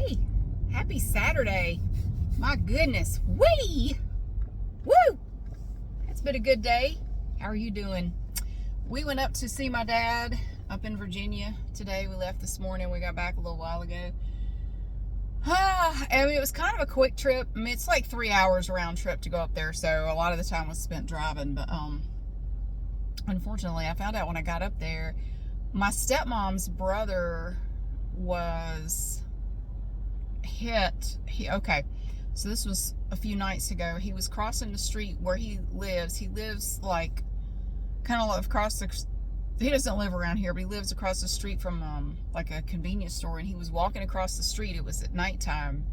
Hey, happy Saturday. My goodness. Woo! It's been a good day. How are you doing? We went up to see my dad up in Virginia today. We left this morning. We got back a little while ago. I mean, it was kind of a quick trip. I mean, it's like 3 hours round trip to go up there, so a lot of the time was spent driving. But unfortunately, I found out when I got up there, my stepmom's brother was hit. Okay, so this was a few nights ago. He was crossing the street where he lives. He lives like kind of across the. He doesn't live around here, but he lives across the street from like a convenience store. And he was walking across the street. It was at nighttime,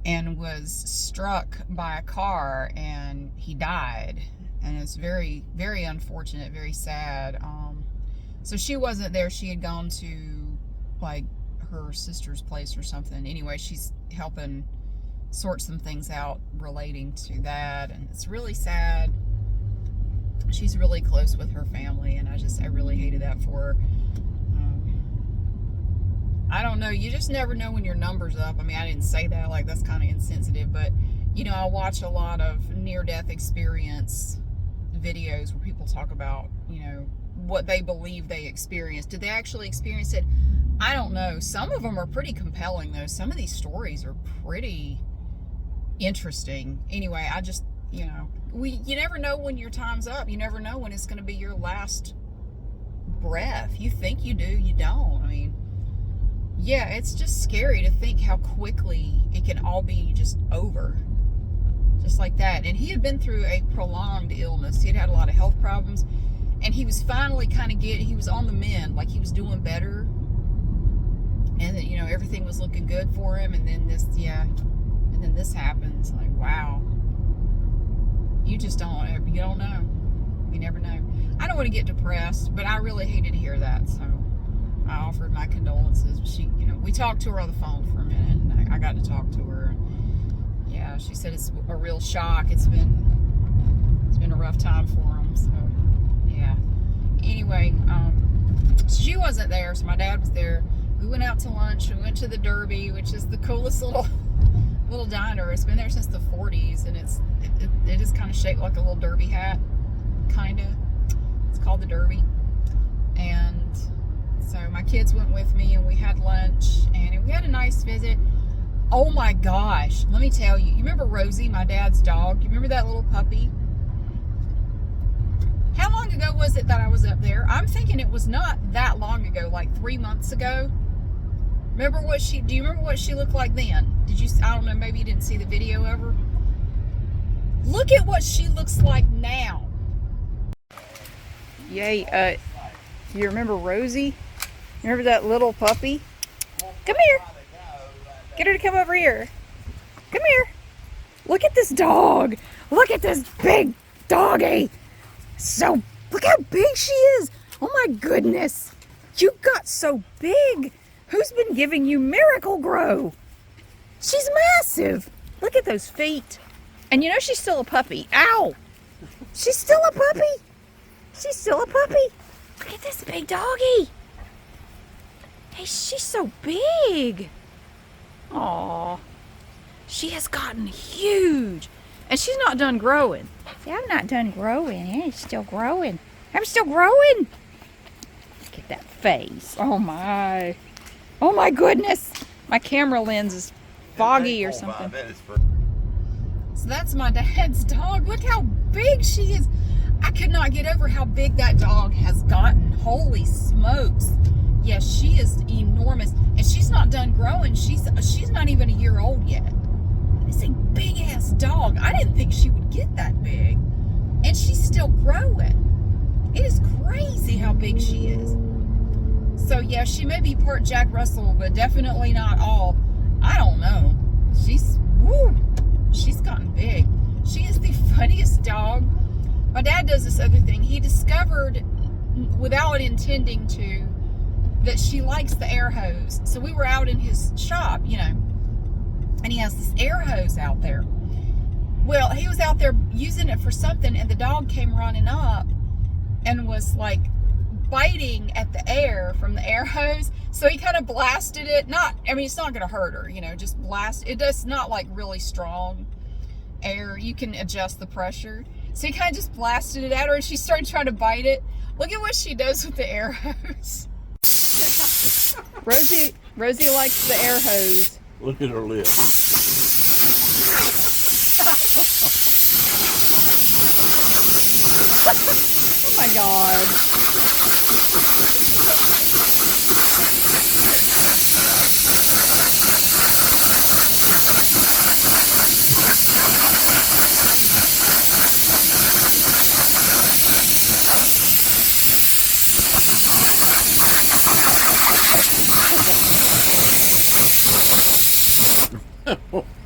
and was struck by a car, and he died. And it's very, very unfortunate, very sad. So she wasn't there. She had gone to like her sister's place or something. Anyway, she's helping sort some things out relating to that, and it's really sad. She's really close with her family, and I really hated that for her. I don't know, you just never know when your number's up. I mean, I didn't say that, like, that's kind of insensitive, but you know, I watch a lot of near-death experience videos where people talk about, you know, what they believe they experienced. Did they actually experience it? I don't know. Some of them are pretty compelling, though. Some of these stories are pretty interesting. Anyway, I just, you know, you never know when your time's up. You never know when it's going to be your last breath. You think you do, you don't. I mean, yeah, it's just scary to think how quickly it can all be just over. Just like that. And he had been through a prolonged illness. He had had a lot of health problems. And he was finally he was on the mend. Like, he was doing better. And then, you know, everything was looking good for him. And then this happens. Like, wow. You just you don't know. You never know. I don't want to get depressed, but I really hated to hear that. So I offered my condolences. She, you know, we talked to her on the phone for a minute, and I got to talk to her. Yeah, she said it's a real shock. It's been a rough time for him. So yeah. Anyway, she wasn't there, so my dad was there. We went out to lunch. We went to the Derby, which is the coolest little diner. It's been there since the 40s, and it is kind of shaped like a little derby hat, kind of. It's called the Derby. And so my kids went with me, and we had lunch, and we had a nice visit. Oh my gosh, let me tell you. You remember Rosie, my dad's dog? You remember that little puppy? How long ago was it that I was up there? I'm thinking it was not that long ago, like 3 months ago. Do you remember what she looked like then? I don't know, maybe you didn't see the video of her. Look at what she looks like now. Yay, you remember Rosie? You remember that little puppy? Come here. Get her to come over here. Come here. Look at this dog. Look at this big doggy. Look how big she is. Oh my goodness. You got so big. Who's been giving you Miracle Grow? She's massive. Look at those feet. And you know she's still a puppy. Ow. She's still a puppy. She's still a puppy. Look at this big doggy. Hey, she's so big. Aw. She has gotten huge. And she's not done growing. See, I'm not done growing. It's still growing. I'm still growing. Look at that face. Oh my. Oh my goodness. My camera lens is foggy or something. So that's my dad's dog. Look how big she is. I could not get over how big that dog has gotten. Holy smokes. Yes, she is enormous. And she's not done growing. She's not even a year old yet. It's a big ass dog. I didn't think she would get that big. And she's still growing. It is crazy how big she is. So yeah, she may be part Jack Russell, but definitely not all. I don't know. She's gotten big. She is the funniest dog. My dad does this other thing. He discovered, without intending to, that she likes the air hose. So we were out in his shop, you know, and he has this air hose out there. Well, he was out there using it for something, and the dog came running up and was like biting at the air from the air hose. So he kind of blasted it. It's not going to hurt her, just blast. It does not like really strong air. You can adjust the pressure. So he kind of just blasted it at her and she started trying to bite it. Look at what she does with the air hose. Rosie likes the air hose. Look at her lips. Oh my God.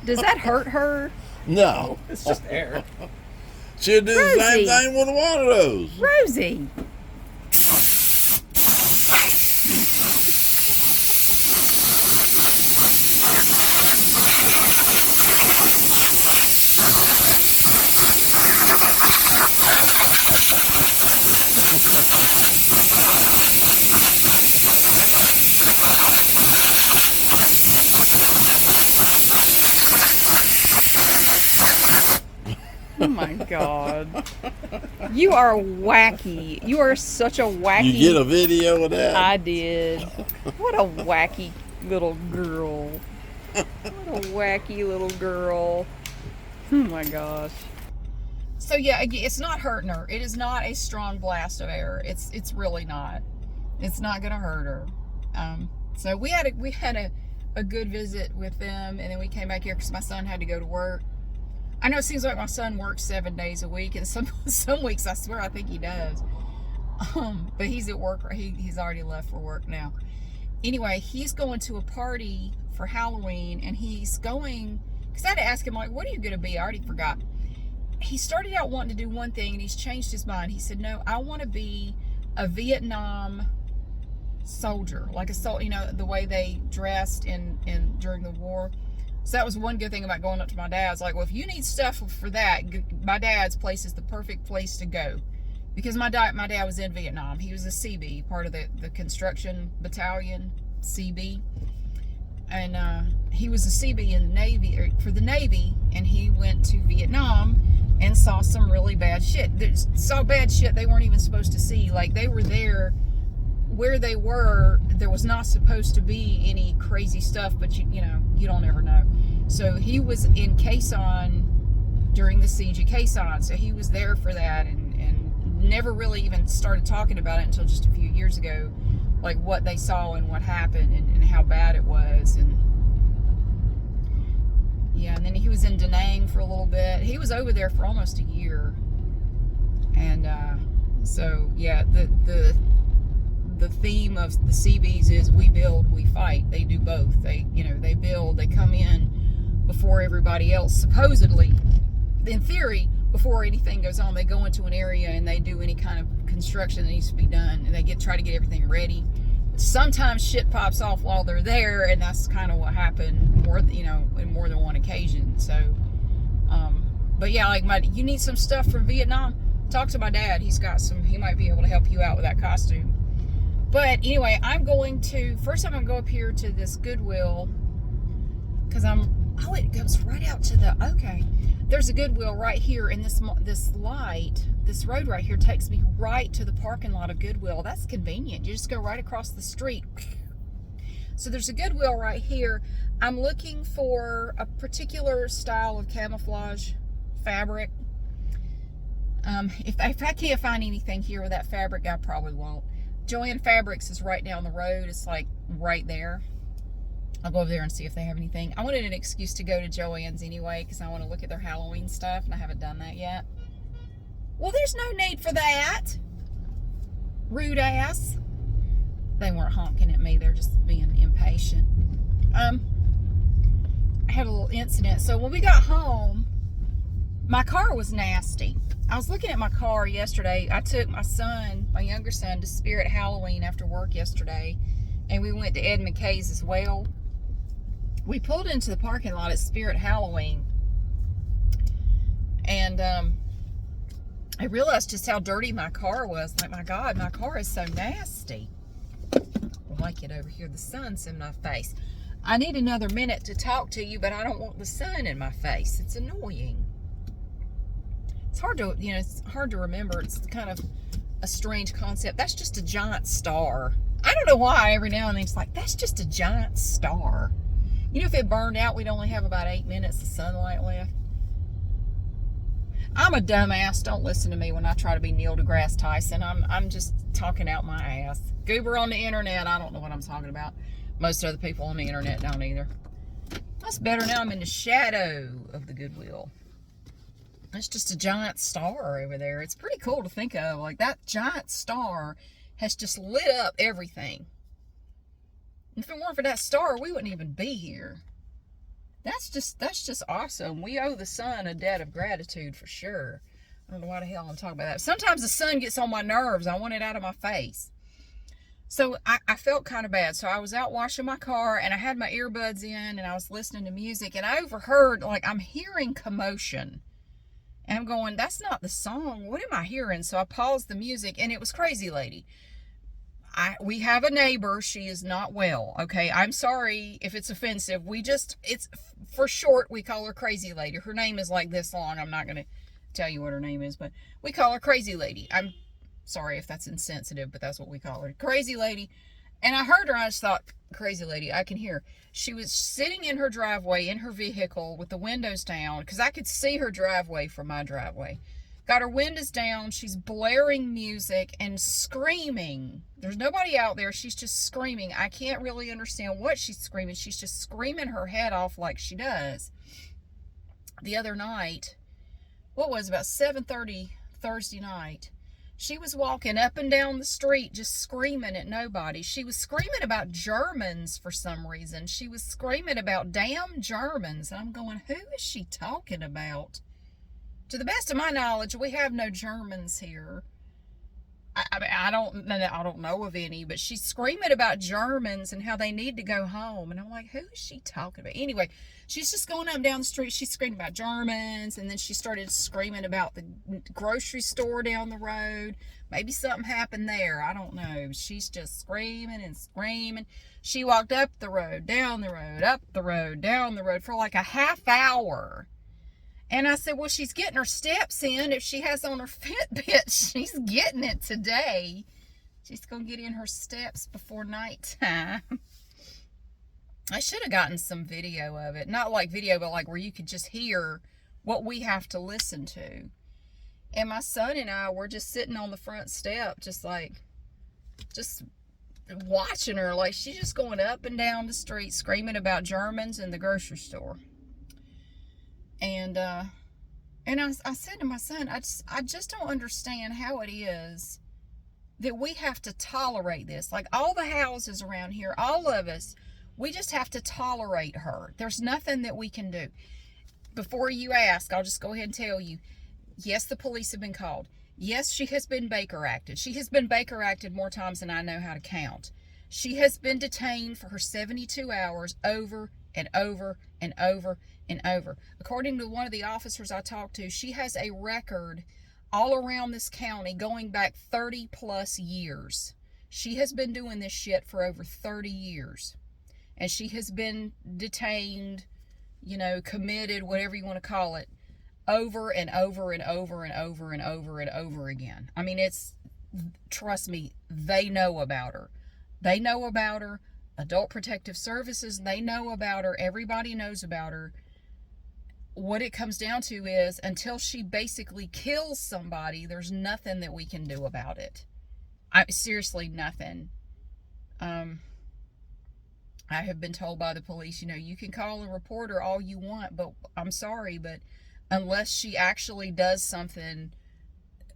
Does that hurt her? No. It's just air. She'll do the same thing with one of those. Rosie. Oh my God. You are wacky. You are such a wacky. You get a video of that? I did. What a wacky little girl. What a wacky little girl. Oh my gosh. So yeah, it's not hurting her. It is not a strong blast of air. It's really not. It's not gonna hurt her. So we had a good visit with them, and then we came back here because my son had to go to work. I know it seems like my son works 7 days a week, and some weeks I swear I think he does. But he's at work. He's already left for work now. Anyway, he's going to a party for Halloween, and he's going, because I had to ask him, like, what are you going to be? I already forgot. He started out wanting to do one thing, and he's changed his mind. He said, no, I want to be a Vietnam soldier, like the way they dressed during the war. So that was one good thing about going up to my dad's. Like, well, if you need stuff for that, my dad's place is the perfect place to go. Because my dad was in Vietnam. He was a CB, part of the construction battalion, CB. And he was a CB in the Navy, or for the Navy, and he went to Vietnam and saw some really bad shit. Saw bad shit they weren't even supposed to see. Like, they were there, where they were, there was not supposed to be any crazy stuff, but you don't ever know. So he was in Khe Sanh during the siege of Khe Sanh, so he was there for that, and never really even started talking about it until just a few years ago, like what they saw and what happened and how bad it was. And yeah, and then he was in Da Nang for a little bit. He was over there for almost a year. And so yeah, the theme of the CBs is we build, we fight. They do both. They build, they come in before everybody else, supposedly, in theory, before anything goes on. They go into an area and they do any kind of construction that needs to be done, and they try to get everything ready. Sometimes shit pops off while they're there, and that's kind of what happened in more than one occasion. So but yeah, like, you need some stuff from Vietnam, talk to my dad. He might be able to help you out with that costume. But anyway, first I'm going to go up here to this Goodwill, because it goes right out to there's a Goodwill right here, and this road right here takes me right to the parking lot of Goodwill. That's convenient. You just go right across the street. So there's a Goodwill right here. I'm looking for a particular style of camouflage fabric. If I can't find anything here with that fabric, I probably won't. Joann Fabrics is right down the road. It's like right there. I'll go over there and see if they have anything. I wanted an excuse to go to Joann's anyway, because I want to look at their Halloween stuff, and I haven't done that yet. Well, there's no need for that. Rude ass. They weren't honking at me. They're just being impatient. I had a little incident. So when we got home, my car was nasty. I was looking at my car yesterday. I took my younger son, to Spirit Halloween after work yesterday, and we went to Ed McKay's as well. We pulled into the parking lot at Spirit Halloween, and I realized just how dirty my car was. Like, my God, my car is so nasty. I like it over here. The sun's in my face. I need another minute to talk to you, but I don't want the sun in my face. It's annoying. It's hard to, it's hard to remember. It's kind of a strange concept. That's just a giant star. I don't know why every now and then it's like, that's just a giant star. If it burned out, we'd only have about 8 minutes of sunlight left. I'm a dumbass. Don't listen to me when I try to be Neil deGrasse Tyson. I'm just talking out my ass. Goober on the internet. I don't know what I'm talking about. Most other people on the internet don't either. That's better now. I'm in the shadow of the Goodwill. That's just a giant star over there. It's pretty cool to think of. Like, that giant star has just lit up everything. If it weren't for that star, we wouldn't even be here. That's just awesome. We owe the sun a debt of gratitude for sure. I don't know why the hell I'm talking about that. Sometimes the sun gets on my nerves. I want it out of my face. So I felt kind of bad. So I was out washing my car, and I had my earbuds in, and I was listening to music, and I overheard, like, I'm hearing commotion. And I'm going, that's not the song. What am I hearing? So I paused the music, and it was Crazy Lady. We have a neighbor. She is not well. Okay. I'm sorry if it's offensive. It's for short. We call her Crazy Lady. Her name is like this long. I'm not going to tell you what her name is, but we call her Crazy Lady. I'm sorry if that's insensitive, but that's what we call her. Crazy Lady. And I heard her. I just thought, Crazy Lady, I can hear. She was sitting in her driveway in her vehicle with the windows down, because I could see her driveway from my driveway. Got her windows down. She's blaring music and screaming. There's nobody out there. She's just screaming. I can't really understand what she's screaming. She's just screaming her head off like she does. The other night, about 7:30 Thursday night, she was walking up and down the street just screaming at nobody. She was screaming about Germans for some reason. She was screaming about damn Germans. And I'm going, who is she talking about? To the best of my knowledge, we have no Germans here. I don't know of any, but she's screaming about Germans and how they need to go home. And I'm like, who is she talking about? Anyway, she's just going up and down the street. She's screaming about Germans. And then she started screaming about the grocery store down the road. Maybe something happened there. I don't know. She's just screaming and screaming. She walked up the road, down the road, up the road, down the road for like a half hour. And I said, well, she's getting her steps in. If she has on her Fitbit, she's getting it today. She's going to get in her steps before nighttime. I should have gotten some video of it. Not like video, but like where you could just hear what we have to listen to. And my son and I were just sitting on the front step, just watching her. Like, she's just going up and down the street screaming about Germans in the grocery store. And I said to my son, I just don't understand how it is that we have to tolerate this. Like, all the houses around here, all of us, we just have to tolerate her. There's nothing that we can do. Before you ask, I'll just go ahead and tell you, yes, the police have been called. Yes, she has been Baker acted. She has been Baker acted more times than I know how to count. She has been detained for her 72 hours over and over and over and over. According to one of the officers I talked to, she has a record all around this county going back 30 plus years. She has been doing this shit for over 30 years. And she has been detained, committed, whatever you want to call it, over and over and over and over and over and over again. I mean, trust me, they know about her. They know about her. Adult Protective Services, they know about her. Everybody knows about her. What it comes down to is, until she basically kills somebody, there's nothing that we can do about it. Seriously, nothing. I have been told by the police, you can call a reporter all you want, but I'm sorry, but unless she actually does something,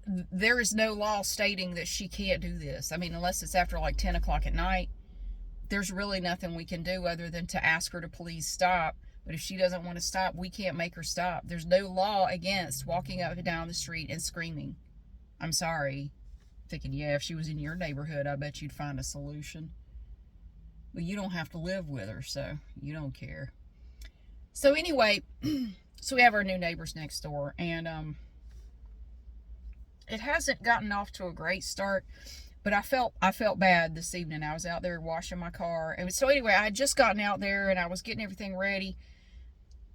there is no law stating that she can't do this. I mean, unless it's after like 10 o'clock at night, there's really nothing we can do other than to ask her to please stop. But if she doesn't want to stop, we can't make her stop. There's no law against walking up and down the street and screaming. I'm sorry. Thinking, yeah, if she was in your neighborhood, I bet you'd find a solution. But you don't have to live with her, so you don't care. So anyway, so we have our new neighbors next door, and it hasn't gotten off to a great start, but I felt bad this evening. I was out there washing my car. And so anyway, I had just gotten out there and I was getting everything ready.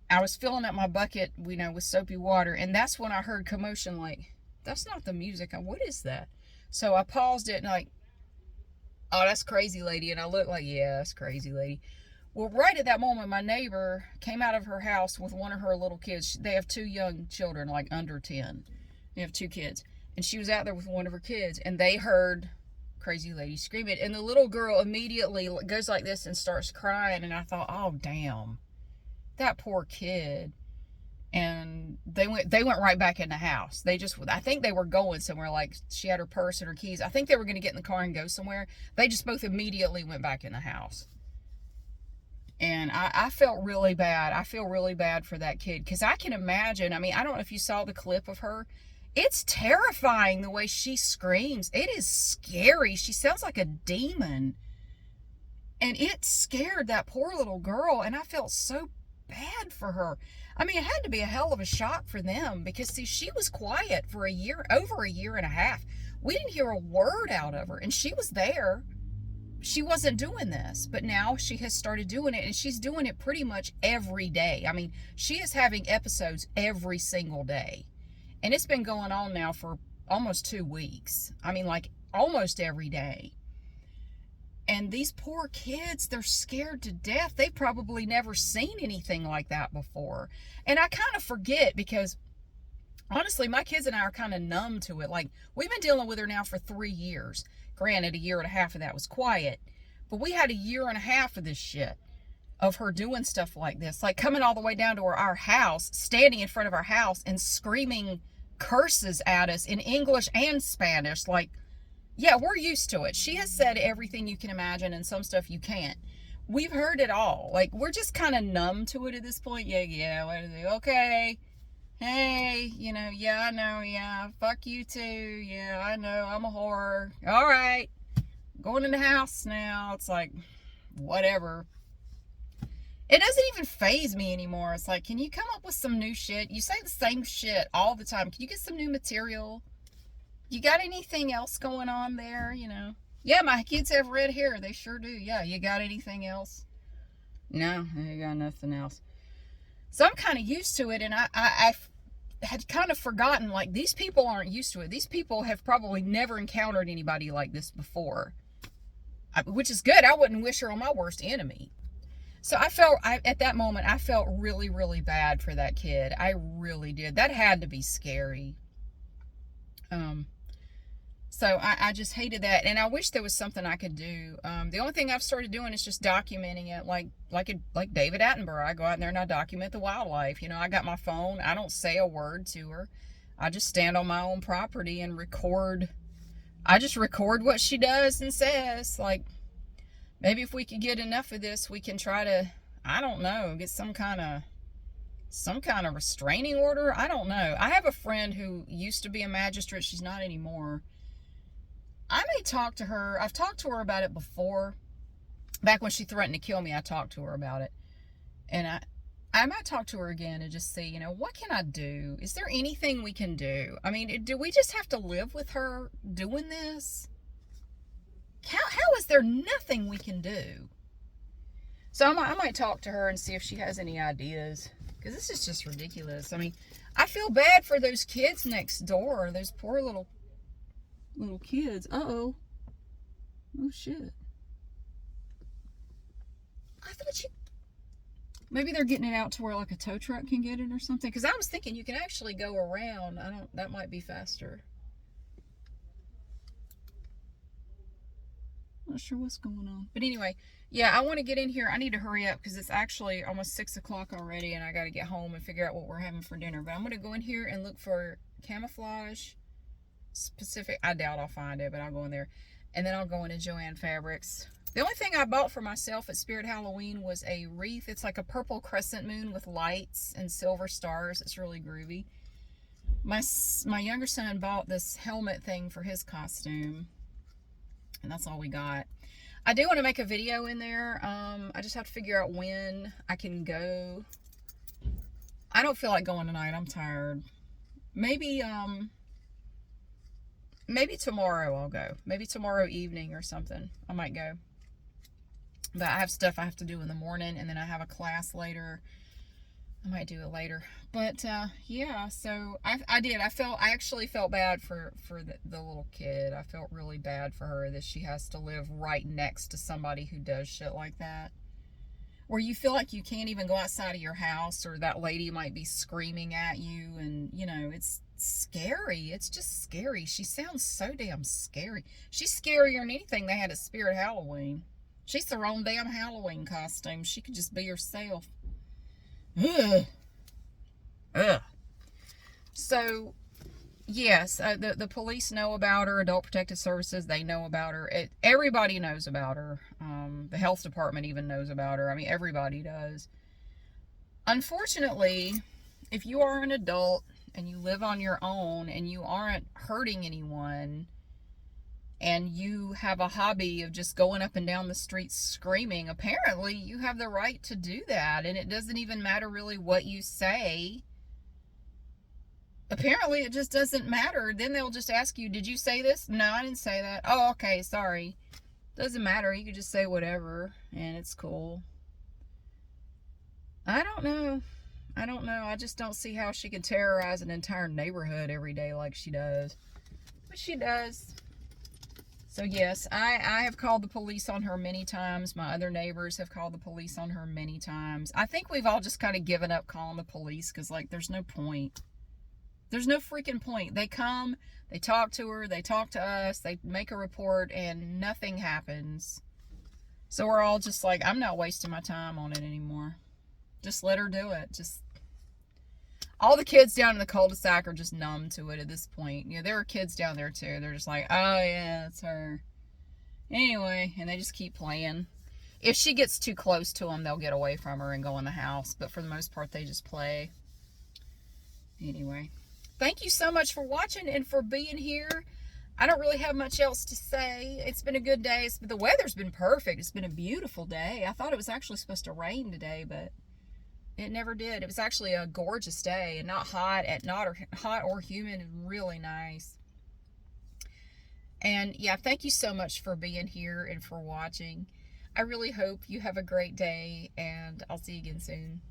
I was filling up my bucket, with soapy water, and that's when I heard commotion. Like, that's not the music. What is that? So I paused it and like, oh, that's Crazy Lady. And I looked like, yeah, that's Crazy Lady. Well, right at that moment, my neighbor came out of her house with one of her little kids. They have 2 young children, like under 10. They have 2 kids. And she was out there with one of her kids, and they heard Crazy Lady screaming. And the little girl immediately goes like this and starts crying. And I thought, oh, damn, that poor kid. And they went right back in the house. I think they were going somewhere. Like, she had her purse and her keys. I think they were going to get in the car and go somewhere. They just both immediately went back in the house. And I felt really bad. I feel really bad for that kid, because I can imagine. I mean, I don't know if you saw the clip of her. It's terrifying the way she screams. It is scary. She sounds like a demon. And it scared that poor little girl, and I felt so bad for her. I mean, it had to be a hell of a shock for them, because, see, she was quiet for over a year and a half. We didn't hear a word out of her, and she was there. She wasn't doing this, but now she has started doing it, and she's doing it pretty much every day. I mean, she is having episodes every single day, and it's been going on now for almost 2 weeks. I mean, like, almost every day. And these poor kids, they're scared to death. They've probably never seen anything like that before. And I kind of forget, because honestly, my kids and I are kind of numb to it. Like, we've been dealing with her now for 3 years. Granted, a year and a half of that was quiet, but we had a year and a half of this shit, of her doing stuff like this, like coming all the way down to our house, standing in front of our house and screaming curses at us in English and Spanish. Like, yeah, we're used to it. She has said everything you can imagine, and some stuff you can't. We've heard it all. Like, we're just kind of numb to it at this point. Yeah, what are they? Okay. Hey, yeah, I know, yeah, fuck you too, yeah, I know, I'm a whore, all right, going in the house now. It's like, whatever. It doesn't even faze me anymore. It's like, can you come up with some new shit? You say the same shit all the time. Can you get some new material? You got anything else going on there, Yeah, my kids have red hair, they sure do. Yeah, you got anything else? No, I got nothing else. So I'm kind of used to it, and I had kind of forgotten, like, these people aren't used to it. These people have probably never encountered anybody like this before, which is good. I wouldn't wish her on my worst enemy. So at that moment, I felt really, really bad for that kid. I really did. That had to be scary. So I just hated that, and I wish there was something I could do. The only thing I've started doing is just documenting it, like David Attenborough. I go out there and I document the wildlife. I got my phone. I don't say a word to her. I just stand on my own property and record. I just record what she does and says. Like, maybe if we could get enough of this, we can try to, I don't know, get some kind of restraining order. I don't know. I have a friend who used to be a magistrate. She's not anymore. I may talk to her. I've talked to her about it before. Back when she threatened to kill me, I talked to her about it. And I might talk to her again and just see, what can I do? Is there anything we can do? I mean, do we just have to live with her doing this? How is there nothing we can do? So I might talk to her and see if she has any ideas. Because this is just ridiculous. I mean, I feel bad for those kids next door. Those poor little kids. Uh-oh. Oh, shit. I thought maybe they're getting it out to where, like, a tow truck can get it or something. Because I was thinking you can actually go around. That might be faster. Not sure what's going on. But anyway, yeah, I want to get in here. I need to hurry up because it's actually almost 6 o'clock already, and I got to get home and figure out what we're having for dinner. But I'm going to go in here and look for camouflage specific. I doubt I'll find it, but I'll go in there. And then I'll go into Joann Fabrics. The only thing I bought for myself at Spirit Halloween was a wreath. It's like a purple crescent moon with lights and silver stars. It's really groovy. My younger son bought this helmet thing for his costume. And that's all we got. I do want to make a video in there. I just have to figure out when I can go. I don't feel like going tonight. I'm tired. Maybe maybe tomorrow I'll go. Maybe tomorrow evening or something. I might go. But I have stuff I have to do in the morning, and then I have a class later. I might do it later. But yeah, so I did. I actually felt bad for the little kid. I felt really bad for her that she has to live right next to somebody who does shit like that. Where you feel like you can't even go outside of your house, or that lady might be screaming at you, and you know, it's scary. It's just scary. She sounds so damn scary. She's scarier than anything they had at Spirit Halloween. She's her own damn Halloween costume. She could just be herself. Ugh. Ugh. So, yes, the police know about her. Adult Protective Services, they know about her. Everybody knows about her. The health department even knows about her. I mean, everybody does. Unfortunately, if you are an adult and you live on your own and you aren't hurting anyone, and you have a hobby of just going up and down the street screaming, apparently you have the right to do that. And it doesn't even matter really what you say. Apparently it just doesn't matter. Then they'll just ask you, did you say this? No, I didn't say that. Oh, okay, sorry. Doesn't matter. You can just say whatever and it's cool. I don't know. I just don't see how she can terrorize an entire neighborhood every day like she does. But she does. So yes, I have called the police on her many times. My other neighbors have called the police on her many times. I think we've all just kind of given up calling the police because, like, there's no point. There's no freaking point. They come, they talk to her, they talk to us, they make a report, and nothing happens. So we're all just like, I'm not wasting my time on it anymore. Just let her do it. Just all the kids down in the cul-de-sac are just numb to it at this point. You know, there are kids down there too. They're just like, oh yeah, it's her. Anyway, and they just keep playing. If she gets too close to them, they'll get away from her and go in the house. But for the most part, they just play. Anyway, thank you so much for watching and for being here. I don't really have much else to say. It's been a good day. The weather's been perfect. It's been a beautiful day. I thought it was actually supposed to rain today, but it never did. It was actually a gorgeous day and not hot, hot or humid. Really nice. And yeah, thank you so much for being here and for watching. I really hope you have a great day, and I'll see you again soon.